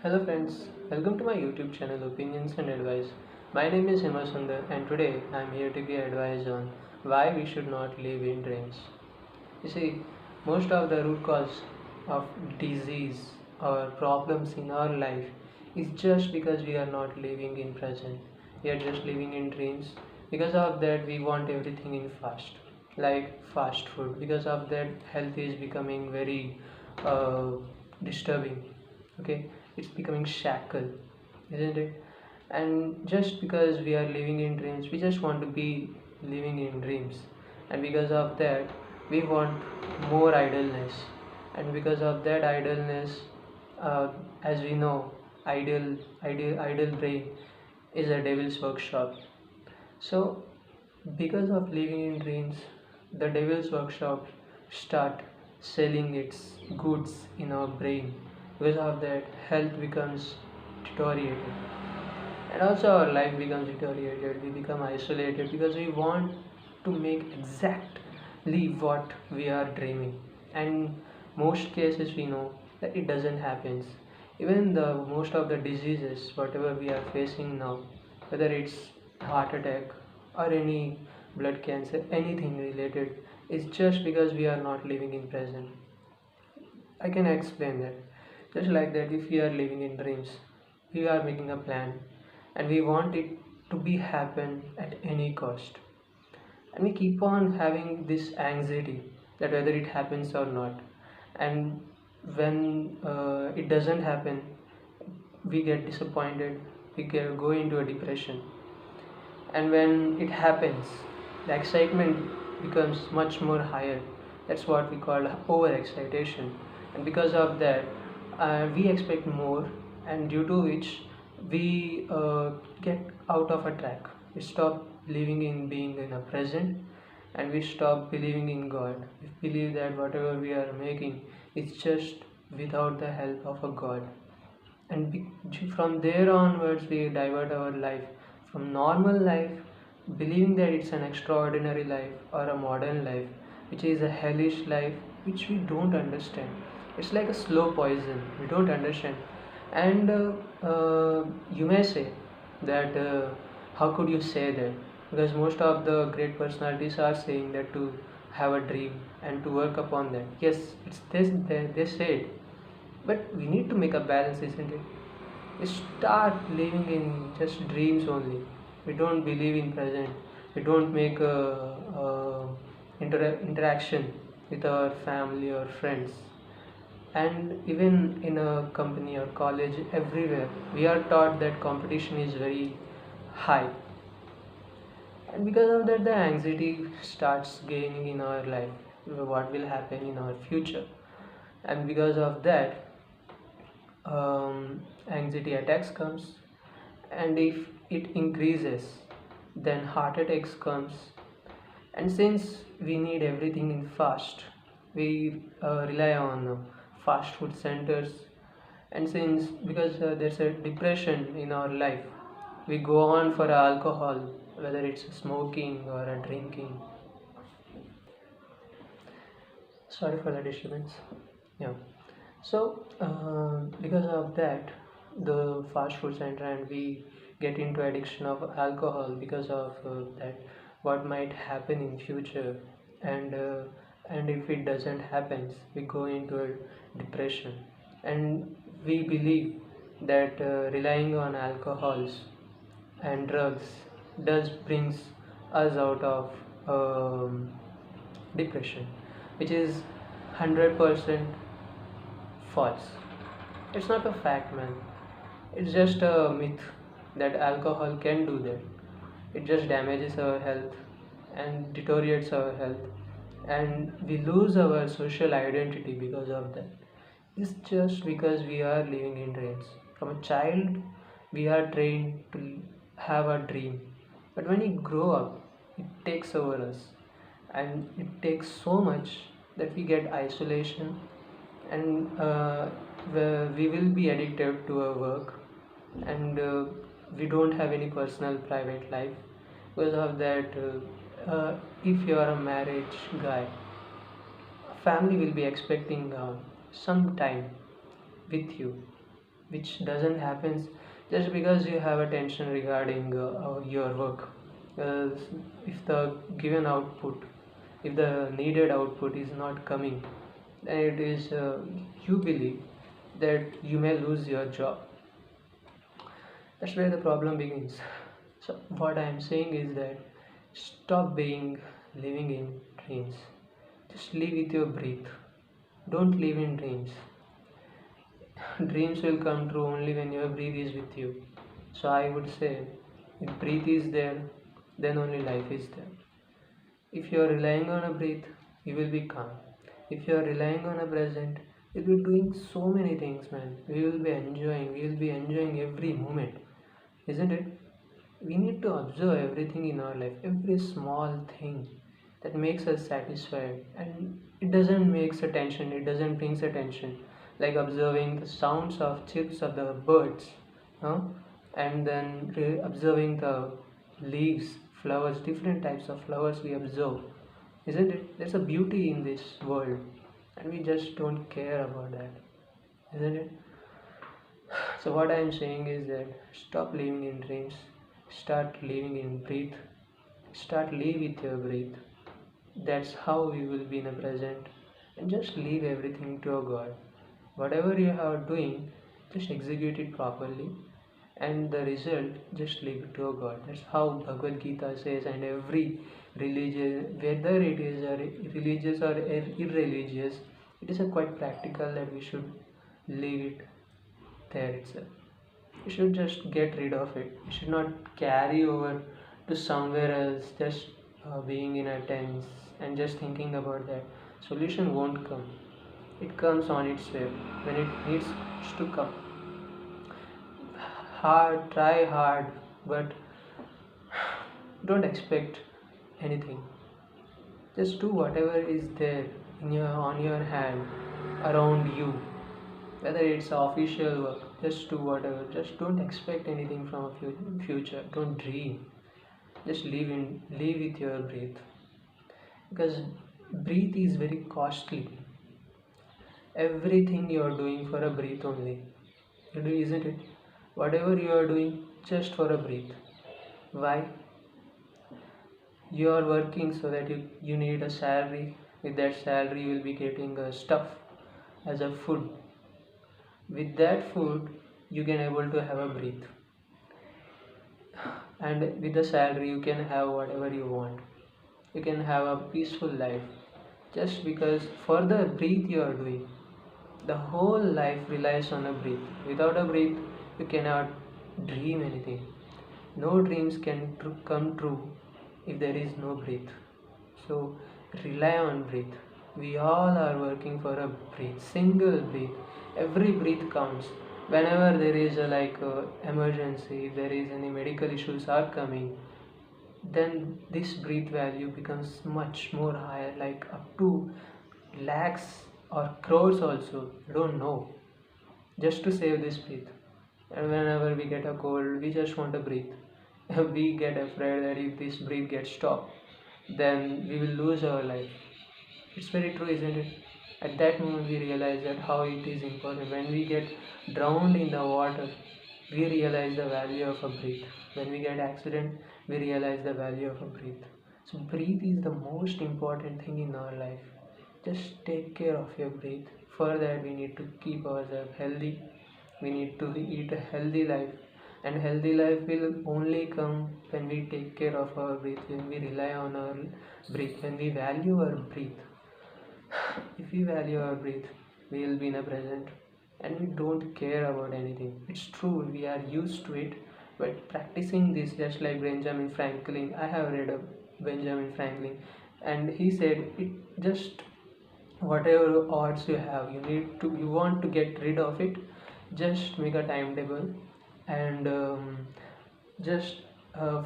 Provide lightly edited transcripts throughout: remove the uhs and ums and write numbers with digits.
Hello friends, welcome to my YouTube channel Opinions and Advice. My name is Hima Sundar and today I am here to give advice on why we should not live in dreams. You see, most of the root cause of disease or problems in our life is just because we are not living in present. We are just living in dreams. Because of that we want everything in fast, like fast food. Because of that health is becoming very uh, disturbing. Okay, it's becoming shackle, isn't it? And just because we are living in dreams, we just want to be living in dreams, and because of that we want more idleness, and because of that idleness, as we know, idle brain is a devil's workshop. So because of living in dreams, the devil's workshop start selling its goods in our brain. Because of that, health becomes deteriorated, and also our life becomes deteriorated. We become isolated because we want to make exactly what we are dreaming, and most cases we know that it doesn't happen. Even the most of the diseases whatever we are facing now, whether it's heart attack or any blood cancer, anything related, is just because we are not living in present. I can explain that. Just like that, if we are living in dreams, we are making a plan and we want it to be happen at any cost. And we keep on having this anxiety that whether it happens or not. And when it doesn't happen, we get disappointed, go into a depression. And when it happens, the excitement becomes much more higher. That's what we call over excitation, and because of that we expect more, and due to which we get out of a track. We stop living in being in a present, and we stop believing in God. We believe that whatever we are making is just without the help of a God, and from there onwards we divert our life from normal life, believing that it's an extraordinary life or a modern life, which is a hellish life which we don't understand. It's like a slow poison we don't understand. And you may say that how could you say that, because most of the great personalities are saying that to have a dream and to work upon that. Yes, it's this they said, but we need to make a balance, isn't it? We start living in just dreams only. We don't believe in present. We don't make interaction with our family or friends. And even in a company or college, everywhere, we are taught that competition is very high. And because of that, the anxiety starts gaining in our life. What will happen in our future? And because of that, anxiety attacks comes, and if it increases, then heart attacks comes. And since we need everything in fast, we rely on fast food centers. And since because there's a depression in our life, we go on for alcohol, whether it's smoking or a drinking. Sorry for the disturbance. Yeah. So because of that, the fast food center, and we get into addiction of alcohol. Because of that, what might happen in future, and if it doesn't happen, we go into a depression. And we believe that relying on alcohols and drugs does brings us out of depression, which is 100% false. It's not a fact, man. It's just a myth that alcohol can do that. It just damages our health and deteriorates our health, and we lose our social identity because of that. It's just because we are living in dreams. From a child, we are trained to have a dream, but when we grow up, it takes over us, and it takes so much that we get isolation, and we will be addicted to our work, and we don't have any personal private life. Because of that, if you are a marriage guy, family will be expecting some time with you, which doesn't happen just because you have a tension regarding your work. Because if the given output, if the needed output is not coming, then it is you believe that you may lose your job. That's where the problem begins. So what I am saying is that stop being living in dreams. Just live with your breath. Don't live in dreams. Dreams will come true only when your breath is with you. So I would say, if breath is there, then only life is there. If you are relying on a breath, you will be calm. If you are relying on a present, you'll be doing so many things, man. We will be enjoying every moment, isn't it? We need to observe everything in our life, every small thing that makes us satisfied, and it doesn't makes attention, it doesn't brings attention, like observing the sounds of chirps of the birds, huh? And then observing the leaves, flowers, different types of flowers we observe, isn't it? There's a beauty in this world, and we just don't care about that, isn't it? So what I am saying is that stop living in dreams, start living in breath, start live with your breath. That's how you will be in the present, and just leave everything to God. Whatever you are doing, just execute it properly, and the result just leave it to God. That's how Bhagavad Gita says, and every religion, whether it is a religious or irreligious, it is a quite practical that we should leave it there itself. You should just get rid of it. You should not carry over to somewhere else, just being in a tense and just thinking about that. Solution won't come. It comes on its way when it needs to come. Hard, try hard, but don't expect anything. Just do whatever is there in your on your hand, around you. Whether it's official work, just do whatever. Just don't expect anything from a future. Don't dream. Just live with your breath, because breath is very costly. Everything you are doing for a breath only. You do, isn't it? Whatever you are doing, just for a breath. Why? You are working so that you need a salary. With that salary, you will be getting stuff as a food. With that food, you can able to have a breath, and with the salary, you can have whatever you want. You can have a peaceful life, just because for the breath you are doing. The whole life relies on a breath. Without a breath, you cannot dream anything. No dreams can come true if there is no breath. So rely on breath. We all are working for a breath, single breath. Every breath counts. Whenever there is a emergency, if there is any medical issues are coming, then this breath value becomes much more higher, like up to lakhs or crores also. You don't know, just to save this breath. And whenever we get a cold, we just want to breathe. We get afraid that if this breath gets stopped, then we will lose our life. It's very true, isn't it? At that moment, we realize that how it is important. When we get drowned in the water, we realize the value of a breath. When we get accident, we realize the value of a breath. So breathe is the most important thing in our life. Just take care of your breath. For that, we need to keep ourselves healthy. We need to eat a healthy life, and healthy life will only come when we take care of our breath, when we rely on our breath, when we value our breath. If we value our breath, we will be in the present, and we don't care about anything. It's true, we are used to it, but practicing this, just like Benjamin Franklin, I have read of Benjamin Franklin, and he said it just whatever odds you have, you want to get rid of it, just make a timetable, and just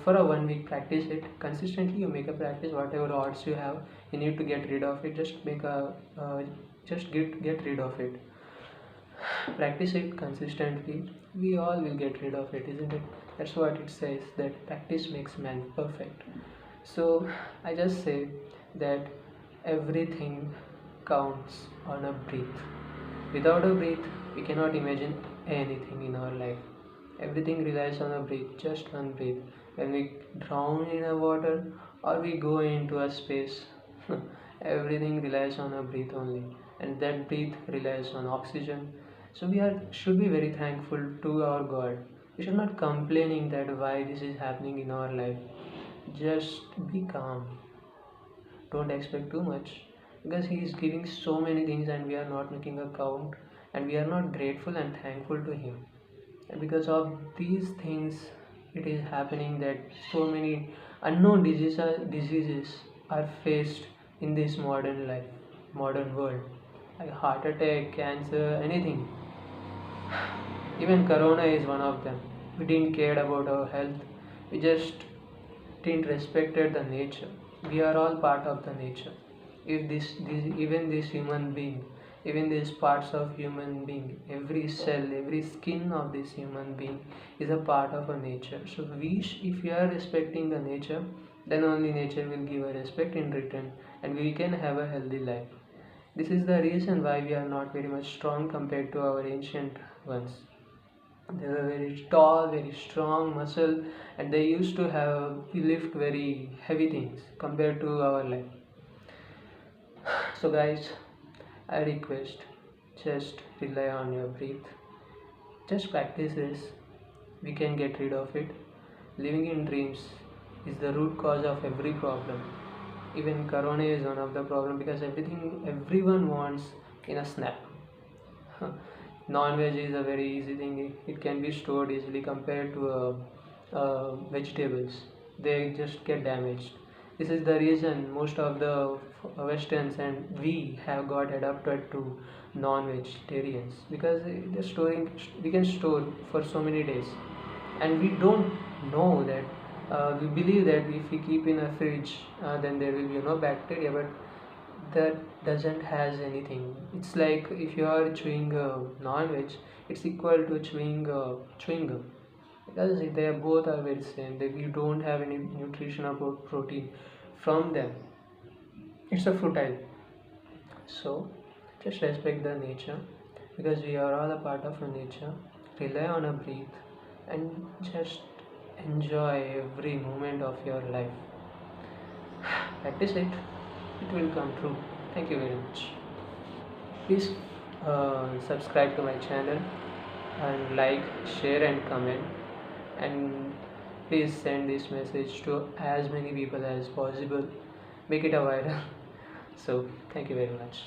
for a 1 week practice it consistently. You make a practice, whatever odds you have, you need to get rid of it. Just make a just get rid of it. Practice it consistently, we all will get rid of it, isn't it? That's what it says, that practice makes man perfect. So I just say that everything counts on a breath. Without a breath, we cannot imagine anything in our life. Everything relies on a breath, just one breath. When we drown in a water or we go into a space, everything relies on a breath only, and that breath relies on oxygen. So we are should be very thankful to our God. We should not complaining that why this is happening in our life. Just be calm. Don't expect too much because he is giving so many things and we are not making a count, and we are not grateful and thankful to him. And because of these things it is happening that so many unknown diseases are faced in this modern life, modern world, like heart attack, cancer, anything. Even corona is one of them. We didn't care about our health, we just didn't respected the nature. We are all part of the nature. If this even this human being, even these parts of human being, every cell, every skin of this human being is a part of a nature. So if we are respecting the nature, then only nature will give a respect in return, and we can have a healthy life. This is the reason why we are not very much strong compared to our ancient ones. They were very tall, very strong muscle, and they used to have lift very heavy things compared to our life. So guys, I request, just rely on your breath. Just practice this. We can get rid of it. Living in dreams is the root cause of every problem. Even corona is one of the problem because everyone wants in a snap. Non-veg is a very easy thing. It can be stored easily compared to vegetables. They just get damaged. This is the reason most of the westerns and we have got adapted to non-vegetarians, because the storing we can store for so many days, and we don't know that we believe that if we keep in a fridge, then there will be no bacteria, but that doesn't has anything. It's like if you are chewing non-veg, it's equal to chewing gum, because they both are very same. You don't have any nutrition or protein from them. It's a futile. So just respect the nature, because we are all a part of a nature. Rely on a breath and just enjoy every moment of your life. Practice it, it will come true. Thank you very much. Please subscribe to my channel and like, share and comment, and please send this message to as many people as possible. Make it a viral. So thank you very much.